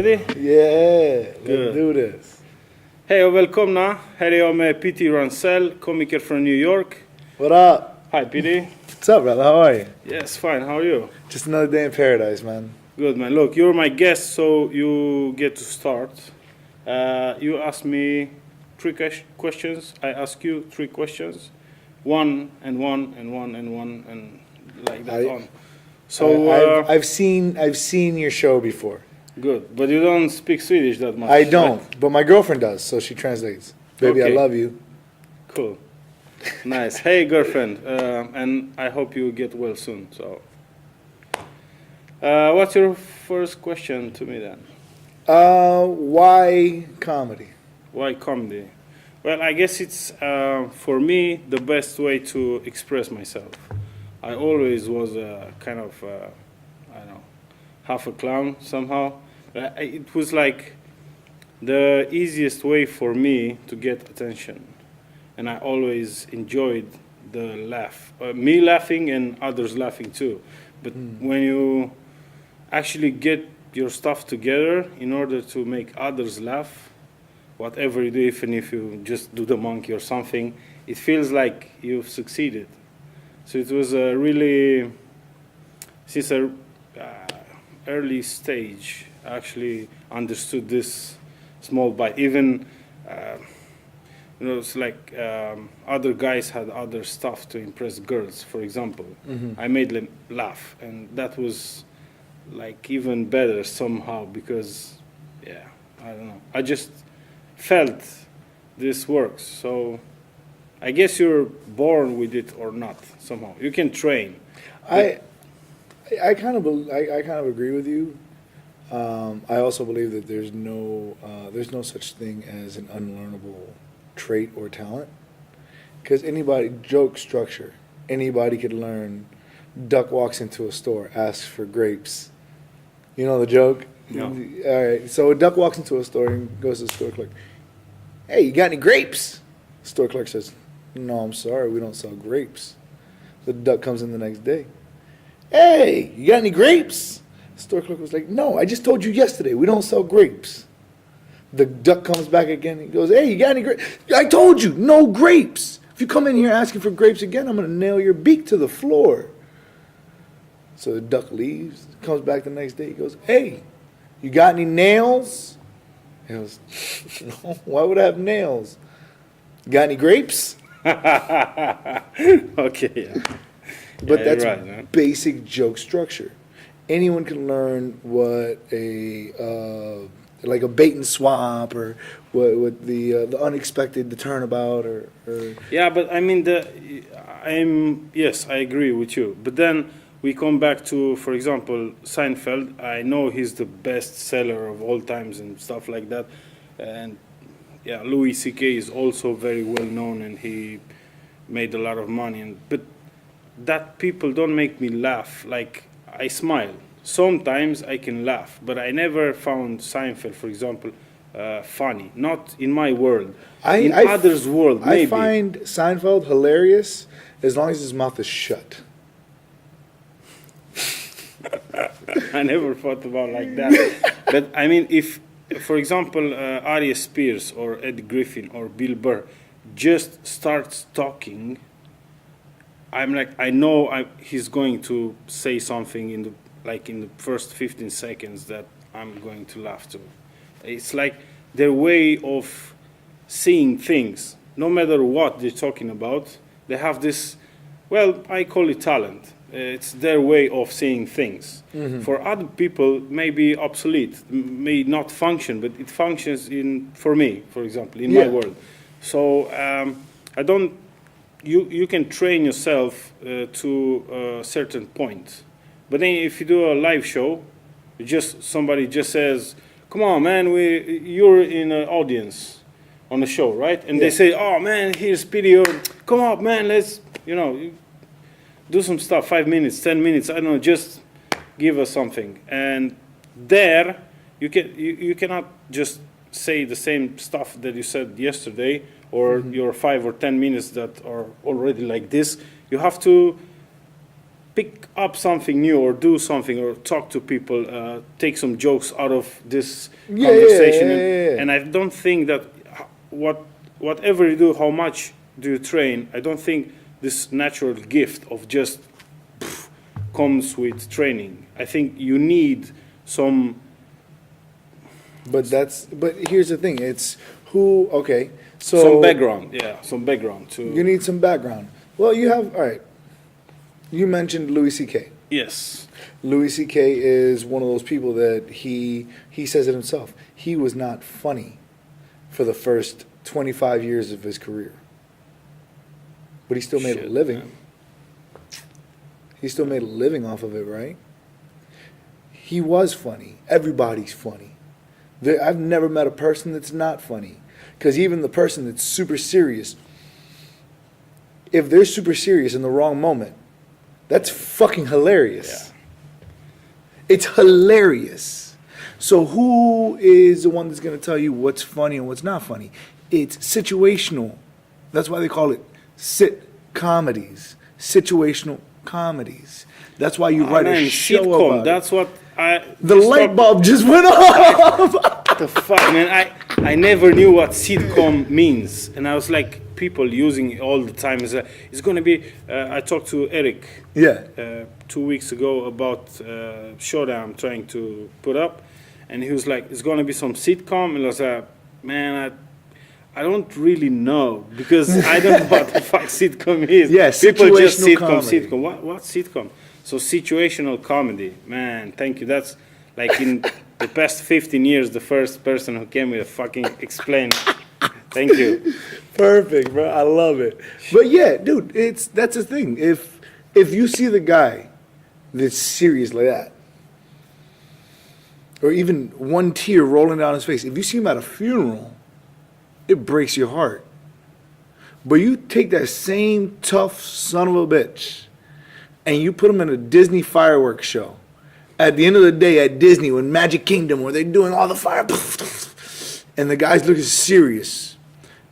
Ready? Yeah, Good. let's do this. Hej och välkomna. Här är jag med Petey Rancel, komiker från New York. What up? Hi Petey. What's up, brother? How are you? Yes, fine. How are you? Just another day in paradise, man. Good, man. Look, you're my guest, so you get to start. You ask me three questions. I ask you three questions. One and one and one and one and like that on. So I've seen your show before. good, but you don't speak Swedish that much. I don't, right? but my girlfriend does, so she translates. Baby, Okay. I love you. Cool. Nice. Hey, girlfriend, and I hope you get well soon. So, what's your first question to me then? Why comedy? Why comedy? Well, I guess it's for me the best way to express myself. I always was kind of I don't know, half a clown somehow. It was like the easiest way for me to get attention, and I always enjoyed the laugh, me laughing and others laughing too. But when you actually get your stuff together in order to make others laugh, whatever you do, even if you just do the monkey or something, it feels like you've succeeded. So it was a really, since a early stage, I actually understood this small bite. Even, it's like other guys had other stuff to impress girls, for example. I made them laugh, and that was like even better somehow because, yeah, I don't know. I just felt this works. So I guess you're born with it or not somehow. You can train. I kind of agree with you. I also believe that there's no such thing as an unlearnable trait or talent, because joke structure, anybody could learn. Duck walks into a store, asks for grapes. You know the joke? No. All right. So a duck walks into a store and goes to the store clerk. Hey, you got any grapes? Store clerk says, no, I'm sorry, we don't sell grapes. The duck comes in the next day. Hey, you got any grapes? Store clerk was like, no, I just told you yesterday, we don't sell grapes. The duck comes back again. He goes, hey, you got any grapes? I told you, no grapes. If you come in here asking for grapes again, I'm going to nail your beak to the floor. So the duck leaves, comes back the next day. He goes, hey, you got any nails? He goes, no, why would I have nails? Got any grapes? Okay, yeah. But Yeah, that's you're right, man. basic joke structure. Anyone can learn what like a bait and swap, or what the unexpected, the turnabout, or Yeah, but I mean, yes, I agree with you. But then we come back to, for example, Seinfeld. I know he's the best seller of all times and stuff like that. And yeah, Louis C.K. is also very well known, and he made a lot of money. But that people don't make me laugh. Like, I smile. Sometimes I can laugh, but I never found Seinfeld, for example, funny. Not in my world. In others' world, maybe. I find Seinfeld hilarious as long as his mouth is shut. I never thought about like that. But I mean, if, for example, Ari Spears or Ed Griffin or Bill Burr just starts talking, I'm like, I know he's going to say something in the first 15 seconds that I'm going to laugh to. It's like their way of seeing things. No matter what they're talking about, they have this, well, I call it talent. It's their way of seeing things. For other people, may be obsolete, may not function, but it functions for me, for example, in my world. So I don't. You can train yourself to a certain point, but then if you do a live show, somebody just says, "Come on, man, you're in an audience on a show, right?" And they say, "Oh man, here's Petey. Come on, man, let's do some stuff, 5 minutes, 10 minutes, I don't know, just give us something." And there, you cannot just say the same stuff that you said yesterday, or your 5 or 10 minutes that are already like this. You have to pick up something new or do something or talk to people, take some jokes out of this conversation. And I don't think that whatever you do, how much do you train, I don't think this natural gift of just comes with training. I think you need some. But here's the thing. It's so some background. Yeah, some background too. You need some background. Well, you have, all right. You mentioned Louis C.K. Yes. Louis C.K. is one of those people that he says it himself. He was not funny for the first 25 years of his career. But he still made a living. Man. He still made a living off of it, right? He was funny. Everybody's funny. I've never met a person that's not funny. Because even the person that's super serious, if they're super serious in the wrong moment, that's fucking hilarious. Yeah. It's hilarious. So who is the one that's going to tell you what's funny and what's not funny? It's situational. That's why they call it comedies. Situational comedies. That's why you write a show sitcom. about That's what the light bulb just went off. What the fuck, man? I never knew what sitcom means, and I was like, people using it all the time. It's going to be. I talked to Eric. 2 weeks ago about show that I'm trying to put up, and he was like, "It's going to be some sitcom," and I was like, "Man, I don't really know because I don't know what the fuck sitcom is." Yeah, people just comedy. sitcom. What sitcom? So situational comedy, man. Thank you. That's like in the past 15 years, the first person who came with a fucking explain. Thank you. Perfect, bro. I love it. But yeah, dude, that's the thing. If you see the guy that's serious like that, or even one tear rolling down his face, if you see him at a funeral, it breaks your heart. But you take that same tough son of a bitch and you put him in a Disney fireworks show. At the end of the day at Disney, when Magic Kingdom, where they're doing all the fire, and the guy's looking serious,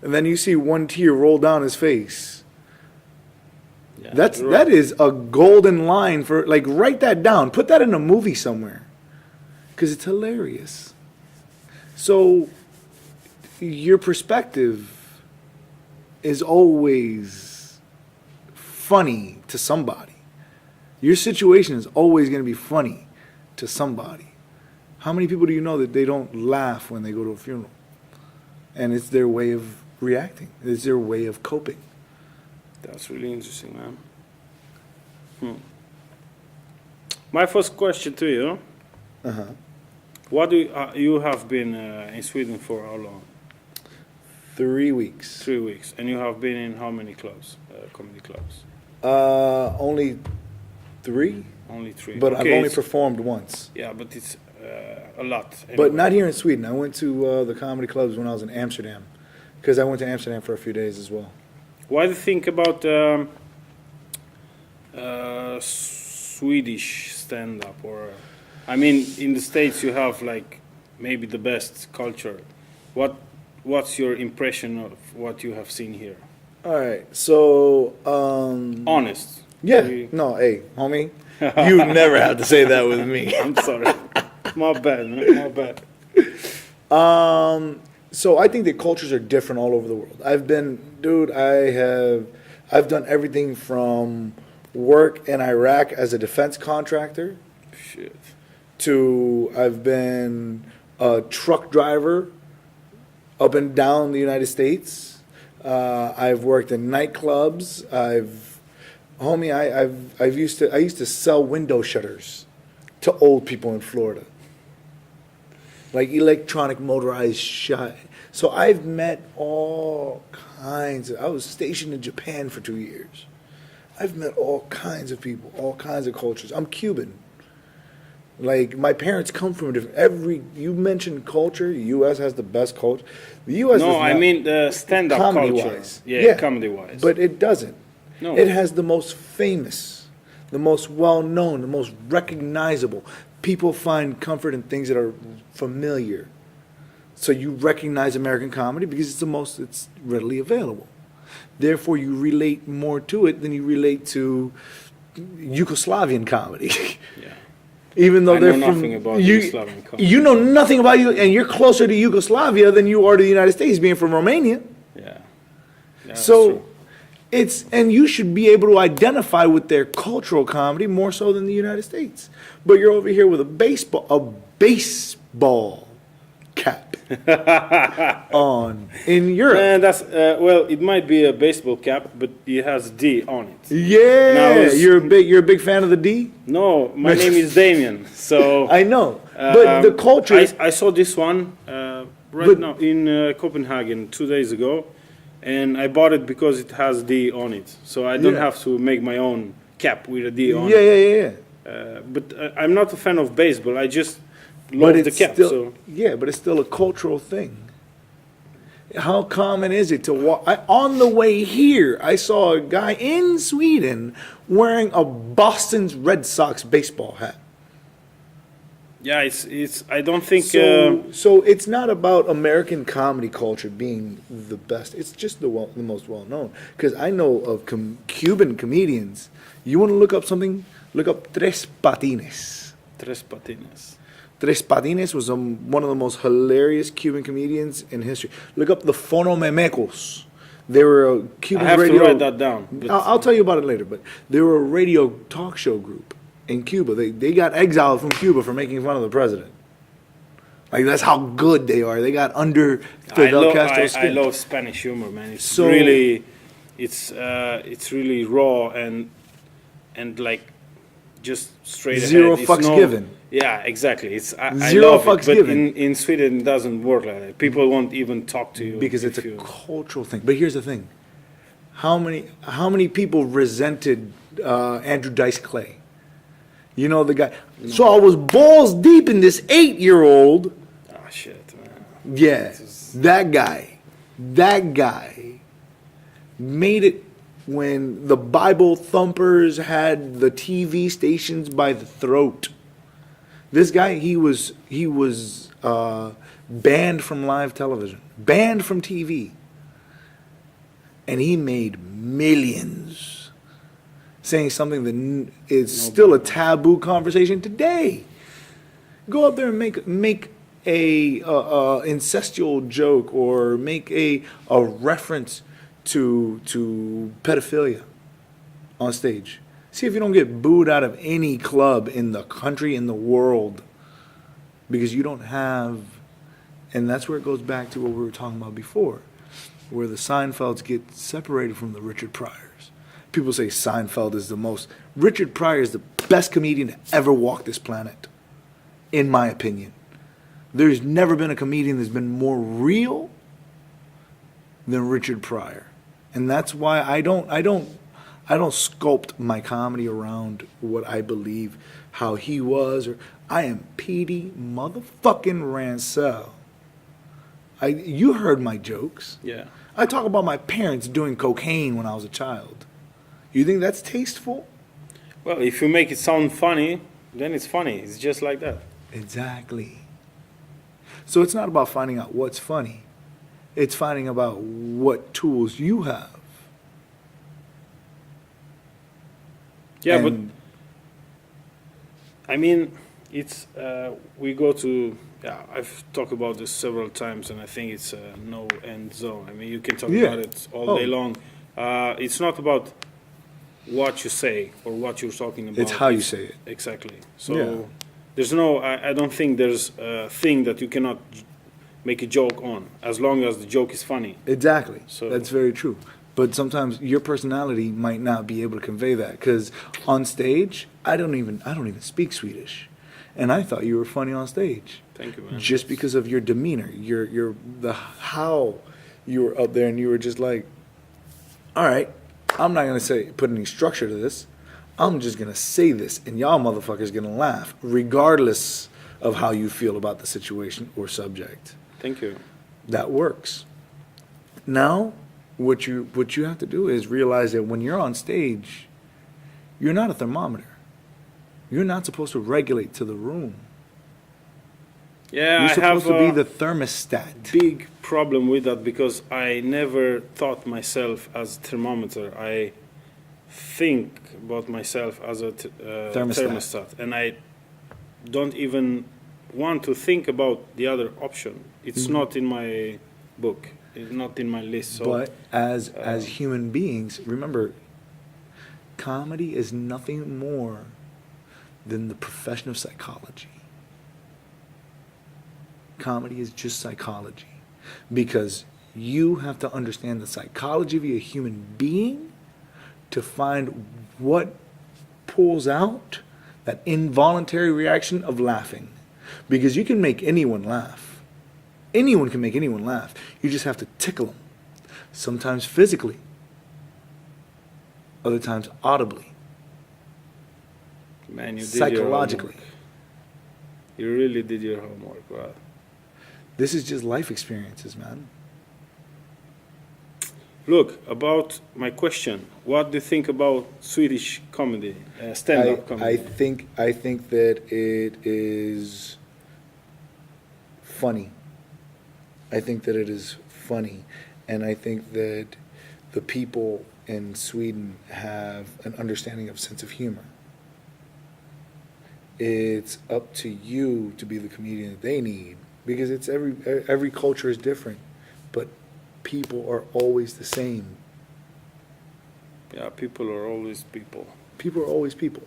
and then you see one tear roll down his face. Yeah, that is a golden line for, like, write that down. Put that in a movie somewhere. Because it's hilarious. So your perspective is always funny to somebody. Your situation is always going to be funny to somebody. How many people do you know that they don't laugh when they go to a funeral? And it's their way of reacting. It's their way of coping. That's really interesting, man. My first question to you. What do you have been in Sweden for how long? 3 weeks. 3 weeks. And you have been in how many clubs, comedy clubs? Only 3. Only 3. But okay, I've only performed once. Yeah, but it's a lot. Anyway. But not here in Sweden. I went to the comedy clubs when I was in Amsterdam. Because I went to Amsterdam for a few days as well. Why do you think about Swedish stand-up? Or, I mean, in the States you have like maybe the best culture. What's your impression of what you have seen here? All right, so honest. Yeah. No, hey, homie, you never have to say that with me. I'm sorry. My bad, man. My bad. So I think that cultures are different all over the world. I've done everything from work in Iraq as a defense contractor. Shit. To I've been a truck driver up and down the United States. I've worked in nightclubs. I used to sell window shutters to old people in Florida. Like electronic motorized shut. So I've met all kinds I was stationed in Japan for 2 years. I've met all kinds of people, all kinds of cultures. I'm Cuban. Like, my parents come from you mentioned culture, the U.S. has the best culture. The U.S. No, I mean the stand-up culture. Comedy-wise. Yeah, comedy-wise. But it doesn't. No. It has the most famous, the most well-known, the most recognizable. People find comfort in things that are familiar. So you recognize American comedy because it's readily available. Therefore, you relate more to it than you relate to, Yugoslavian comedy. Yeah. Even though I they're know from nothing about you, Yugoslavian comedy. you know nothing about you, and you're closer to Yugoslavia than you are to the United States, being from Romania. Yeah. That's So true. it's, and you should be able to identify with their cultural comedy more so than the United States. But you're over here with a baseball cap on in Europe. And that's well, it might be a baseball cap, but it has D on it. Yeah, was- you're a big fan of the D. No, my name is Damian. So I know, but the culture. I saw this one right But- now in Copenhagen 2 days ago, and I bought it because it has D on it. So I don't Yeah. have to make my own cap with a D on yeah, it. yeah, yeah. But I'm not a fan of baseball. I just But love the it's cap. still, So yeah, but it's still a cultural thing. How common is it to walk? On the way here, I saw a guy in Sweden wearing a Boston's Red Sox baseball hat. yeah, it's. I don't think. So it's not about American comedy culture being the best. It's just the most well known. Because I know of Cuban comedians. You want to look up something? Look up Tres Patines. Tres patines. Tres Patines was one of the most hilarious Cuban comedians in history. Look up the Fonomemecos. They were a Cuban I have radio. to write that down. But I'll tell you about it later. But they were a radio talk show group in Cuba. They got exiled from Cuba for making fun of the president. Like that's how good they are. They got under Fidel Castro's I skin. love Spanish humor, man. It's So- really, it's really raw and like just straight Zero ahead. It's fucks given. Yeah, exactly. It's I Zero love fucks it, but given. in Sweden it doesn't work like that. People won't even talk to you Because it's if a you- cultural thing. But here's the thing: how many people resented Andrew Dice Clay? You know the guy. So I was balls deep in this 8-year-old. Ah, shit, man. Yeah, that guy made it when the Bible thumpers had the TV stations by the throat. This guy, he was banned from live television, banned from TV, and he made millions, saying something that is still a taboo conversation today. Go up there and make a incestual joke or make a reference to pedophilia on stage. See if you don't get booed out of any club in the country, in the world, because you don't have, and that's where it goes back to what we were talking about before, where the Seinfelds get separated from the Richard Pryors. People say Seinfeld is Richard Pryor is the best comedian to ever walk this planet, in my opinion. There's never been a comedian that's been more real than Richard Pryor. And that's why I don't sculpt my comedy around what I believe, how he was, or I am Petey motherfucking Rancel. You heard my jokes. Yeah. I talk about my parents doing cocaine when I was a child. You think that's tasteful? Well, if you make it sound funny, then it's funny. It's just like that. Exactly. So it's not about finding out what's funny. It's finding about what tools you have. Yeah, And- but I mean, it's we go to. Yeah, I've talked about this several times, and I think it's a no end zone. I mean, you can talk Yeah. about it all Oh. day long. It's not about what you say or what you're talking about. It's how you say it. Exactly. So Yeah. there's no. I don't think there's a thing that you cannot make a joke on, as long as the joke is funny. Exactly. So- That's very true. But sometimes your personality might not be able to convey that because on stage, I don't even speak Swedish, and I thought you were funny on stage Thank you, man. just because of your demeanor, how you were up there, and you were just like, all right, I'm not gonna put any structure to this. I'm just gonna say this, and y'all motherfuckers gonna laugh, regardless of how you feel about the situation or subject. Thank you. That works. Now, what you have to do is realize that when you're on stage, you're not a thermometer. You're not supposed to regulate to the room. Yeah, You're I supposed have to be a the thermostat. big problem with that because I never thought myself as thermometer. think about myself as a thermostat, and I don't even want to think about the other option. It's not in my book. It's not in my list. So, but as human beings, remember, comedy is nothing more than the profession of psychology. Comedy is just psychology, because you have to understand the psychology of a human being to find what pulls out that involuntary reaction of laughing. Because you can make anyone laugh. Anyone can make anyone laugh. You just have to tickle them. Sometimes physically. Other times audibly. Man, you did psychologically. Your homework. You really did your homework. Wow. This is just life experiences, man. Look, about my question, what do you think about Swedish comedy, stand-up comedy? I think that it is funny. I think that it is funny, and I think that the people in Sweden have an understanding of sense of humor. It's up to you to be the comedian that they need, because it's every culture is different, but people are always the same. Yeah, people are always people. People are always people.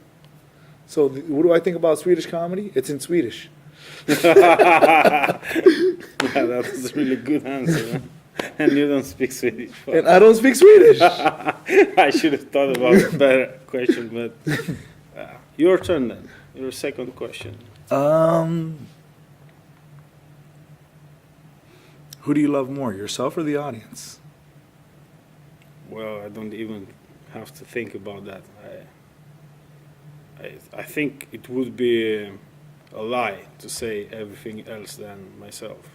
So what do I think about Swedish comedy? It's in Swedish. Yeah, that was a really good answer. Man. And you don't speak Swedish. And I don't speak Swedish. I should have thought about a better question, but your turn then. Your second question. Who do you love more, yourself or the audience? Well, I don't even have to think about that. I think it would be a lie to say everything else than myself.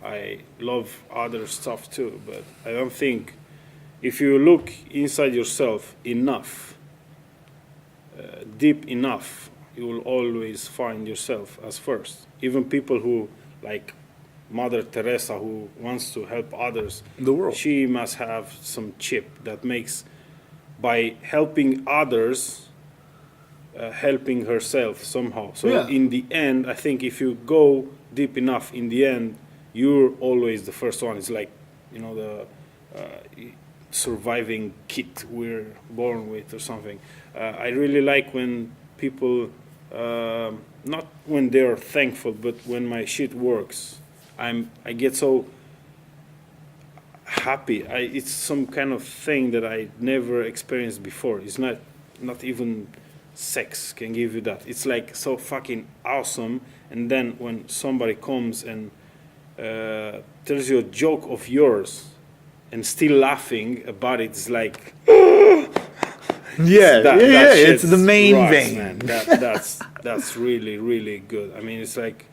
I love other stuff too, but I don't think if you look inside yourself enough, deep enough, you will always find yourself as first. Even people who, like Mother Teresa, who wants to help others, the world, she must have some chip that makes, by helping others, helping herself somehow. So yeah. In the end, I think if you go deep enough, in the end, you're always the first one. It's like, you know, the surviving kit we're born with or something. I really like when people, not when they're thankful, but when my shit works. I get so happy. It's some kind of thing that I never experienced before. It's not even sex can give you that. It's like so fucking awesome. And then when somebody comes and tells you a joke of yours and still laughing about it, it's like it's the main vein. Man. That's really, really good. I mean, it's like,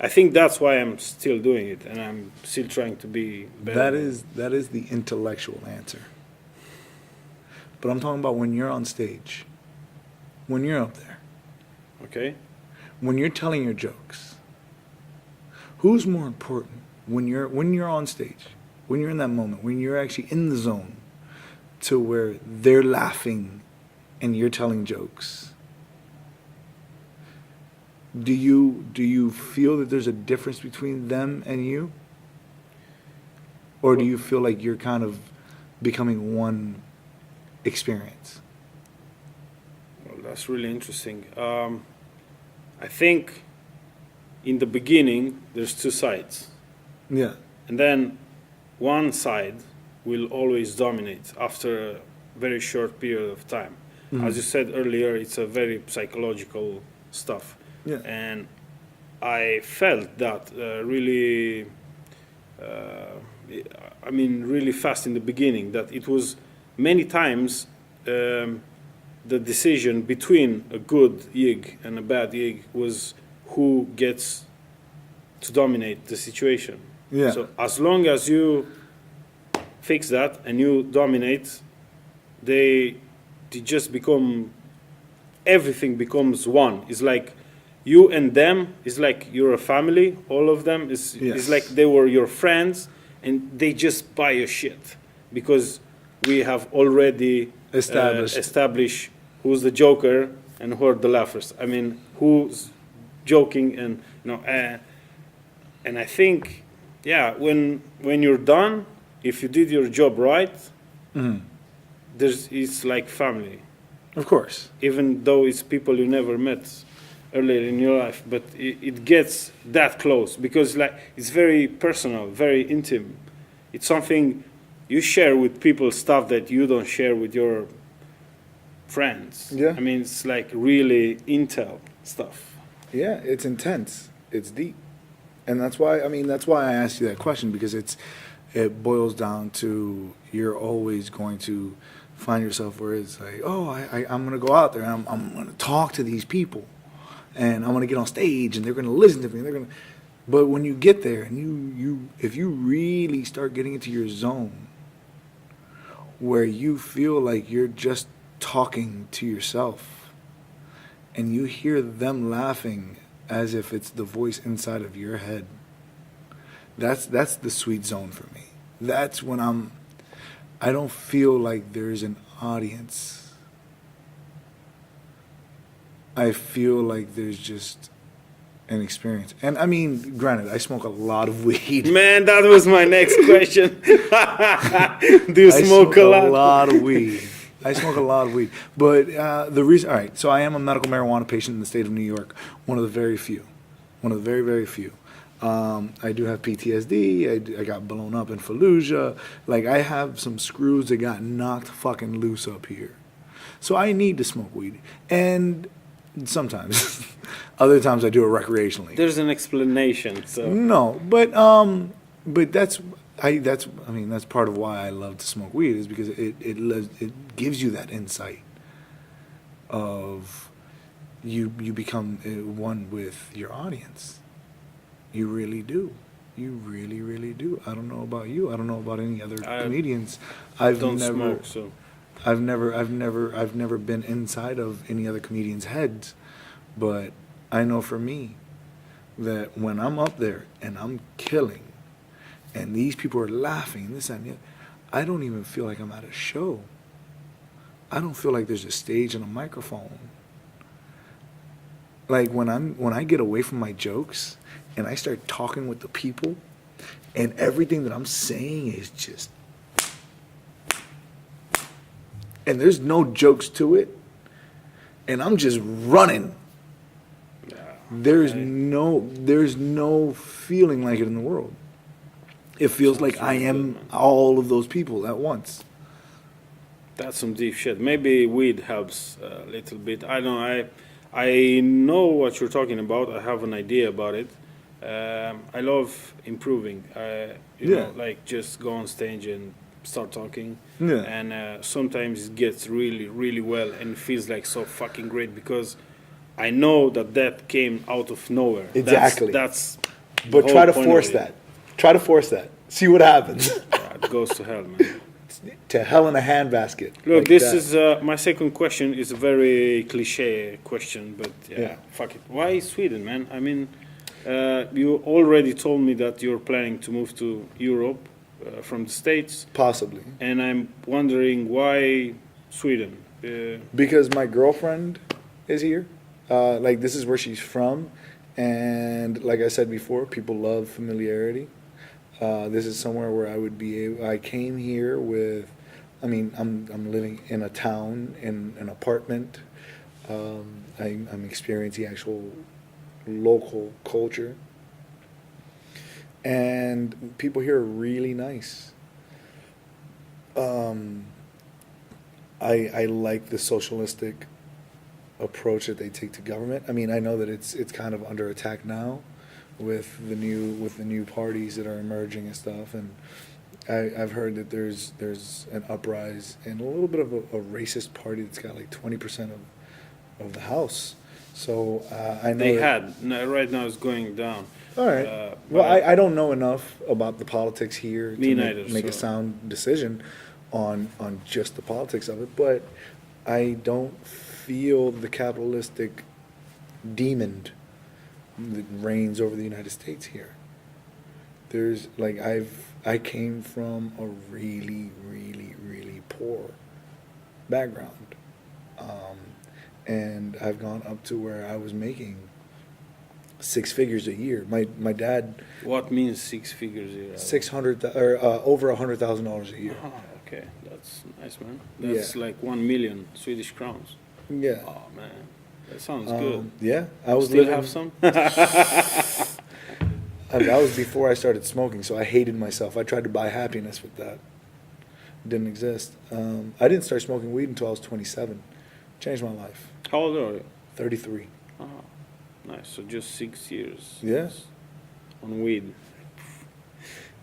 I think that's why I'm still doing it, and I'm still trying to be better. That is the intellectual answer. But I'm talking about when you're on stage, when you're up there, okay, when you're telling your jokes. Who's more important when you're on stage, when you're in that moment, when you're actually in the zone, to where they're laughing and you're telling jokes? Do you feel that there's a difference between them and you? Or do you feel like you're kind of becoming one experience? Well, that's really interesting. I think in the beginning there's two sides. Yeah. And then one side will always dominate after a very short period of time. Mm-hmm. As you said earlier, it's a very psychological stuff. Yeah. And I felt that really really fast in the beginning, that it was many times the decision between a good gig and a bad gig was who gets to dominate the situation. Yeah. So as long as you fix that and you dominate, they just become, everything becomes one. It's like you and them is like you're a family. All of them is like they were your friends, and they just buy your shit because we have already Established. who's the joker and who are the laughers. I mean, who's joking and and I think, yeah, when you're done, if you did your job right, it's like family. Of course. Even though it's people you never met earlier in your life, but it gets that close because like it's very personal, very intimate. It's something you share with people, stuff that you don't share with your friends. Yeah. I mean, it's like really intel stuff. Yeah, it's intense. It's deep. And that's why I asked you that question, because it boils down to you're always going to find yourself where it's like, oh, I'm going to go out there and I'm going to talk to these people and I'm going to get on stage and they're going to listen to me. But when you get there and if you really start getting into your zone where you feel like you're just talking to yourself and you hear them laughing as if it's the voice inside of your head, that's the sweet zone for me. That's when I don't feel like there's an audience. I feel like there's just an experience. And I mean, granted, I smoke a lot of weed. Man, that was my next question. Do you smoke a lot? A lot of weed. I smoke a lot of weed. But the reason, all right, so I am a medical marijuana patient in the state of New York, one of the very few. One of the very, very few. I do have PTSD. I got blown up in Fallujah. Like, I have some screws that got knocked fucking loose up here. So I need to smoke weed. And sometimes. Other times I do it recreationally. There's an explanation, so. No, but that's part of why I love to smoke weed, is because it gives you that insight of you become one with your audience. You really do. You really, really do. I don't know about you. I don't know about any other comedians. I've never been inside of any other comedian's heads, but I know for me that when I'm up there and I'm killing, and these people are laughing, this and that, I don't even feel like I'm at a show. I don't feel like there's a stage and a microphone. Like when I get away from my jokes and I start talking with the people, and everything that I'm saying is just, and there's no jokes to it, and I'm just running. There's no feeling like it in the world. It feels like I am all of those people at once. That's some deep shit. Maybe weed helps a little bit. I don't know. I know what you're talking about. I have an idea about it. I love improving. You know, like just go on stage and start talking. Yeah. And sometimes it gets really, really well and feels like so fucking great because I know that came out of nowhere. Exactly. That's but try to force that. Try to force that. See what happens. It goes to hell, man. To hell in a handbasket. Look, like this that. is my second question. Is a very cliche question, but yeah, fuck it. Why Sweden, man? I mean, you already told me that you're planning to move to Europe from the States. Possibly. And I'm wondering why Sweden? Because my girlfriend is here. Like, this is where she's from. And like I said before, people love familiarity. This is somewhere where I would be able, I came here with, I mean, I'm living in a town, in an apartment. I'm experiencing actual local culture. And people here are really nice. I like the socialistic approach that they take to government. I mean, I know that it's kind of under attack now with the new parties that are emerging and stuff, and I've heard that there's an uprise and a little bit of a racist party that's got like 20% of the House. So I know they right now it's going down. All right. Well, I don't know enough about the politics here to make a sound decision on just the politics of it, but I don't feel the capitalistic demon that reigns over the United States here. There's like I came from a really, really, really poor background. And I've gone up to where I was making 6 figures a year. My dad, What means 6 figures a year? 600 or over $100,000 a year. Okay, that's nice, man. That's like 1 million Swedish crowns. Yeah. Oh man, that sounds good. Yeah, I was Still living. have some? That was before I started smoking, so I hated myself. I tried to buy happiness with that. Didn't exist. I didn't start smoking weed until I was 27. Changed my life. How old are you? 33. Oh, nice. So just 6 years. Yeah. On weed.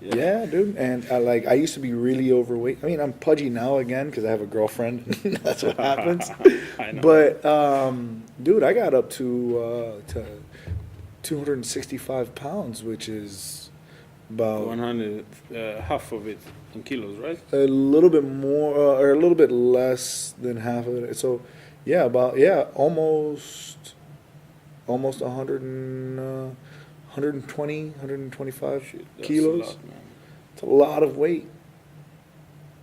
Yeah, dude. And I used to be really overweight. I mean, I'm pudgy now again because I have a girlfriend. That's what happens. I know. But, dude, I got up to 265 pounds, which is about 100, half of it in kilos, right? a little bit more, or a little bit less than half of it. So, yeah, almost 100 and, 120, 125 Shit, that's kilos. a lot, man. It's a lot of weight.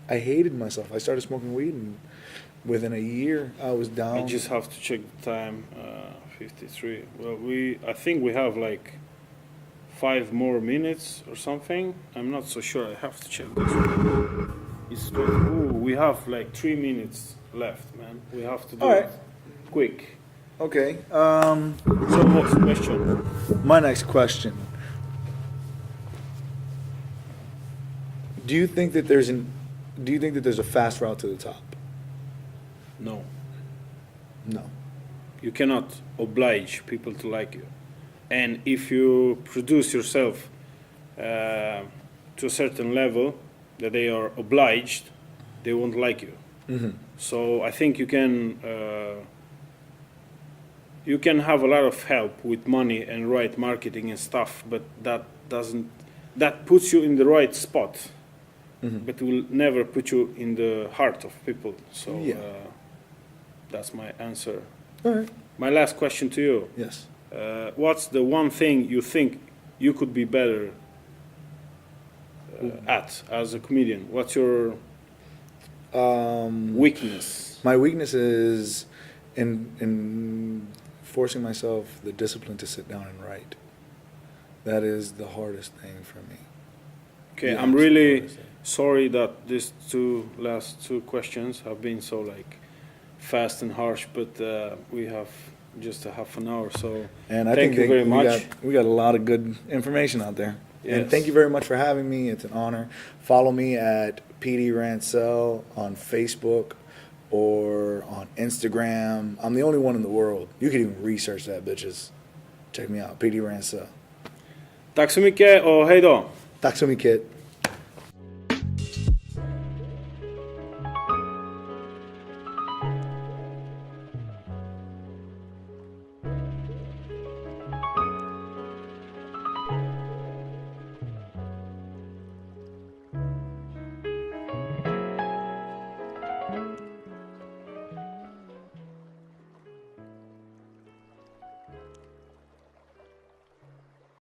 I hated myself. I started smoking weed, and within a year, I was down. I just have to check the time. 53. Well, I think we have like 5 more minutes or something. I'm not so sure. I have to check this one. It's we have like 3 minutes left, man. We have to do All right. it quick. Okay. So next question. My next question. Do you think that there's a fast route to the top? No, No. you cannot oblige people to like you, and if you produce yourself to a certain level that they are obliged, they won't like you. Mm-hmm. So I think you can have a lot of help with money and right marketing and stuff, but that puts you in the right spot, Mm-hmm. but will never put you in the heart of people. So Yeah. that's my answer. All right. My last question to you: Yes. what's the one thing you think you could be better at as a comedian? What's your weakness? My weakness is in forcing myself the discipline to sit down and write. That is the hardest thing for me. Okay, Yeah, I'm it's the really hardest thing. sorry that these last two questions have been so like fast and harsh, but we have just a half an hour, so And I thank think you very much. we got a lot of good information out there. And Yes. thank you very much for having me. It's an honor. Follow me at Petey Rancel on Facebook or on Instagram. I'm the only one in the world. You can even research that, bitches. Check me out, Petey Rancel. Tack så mycket och hej då! Tack så mycket.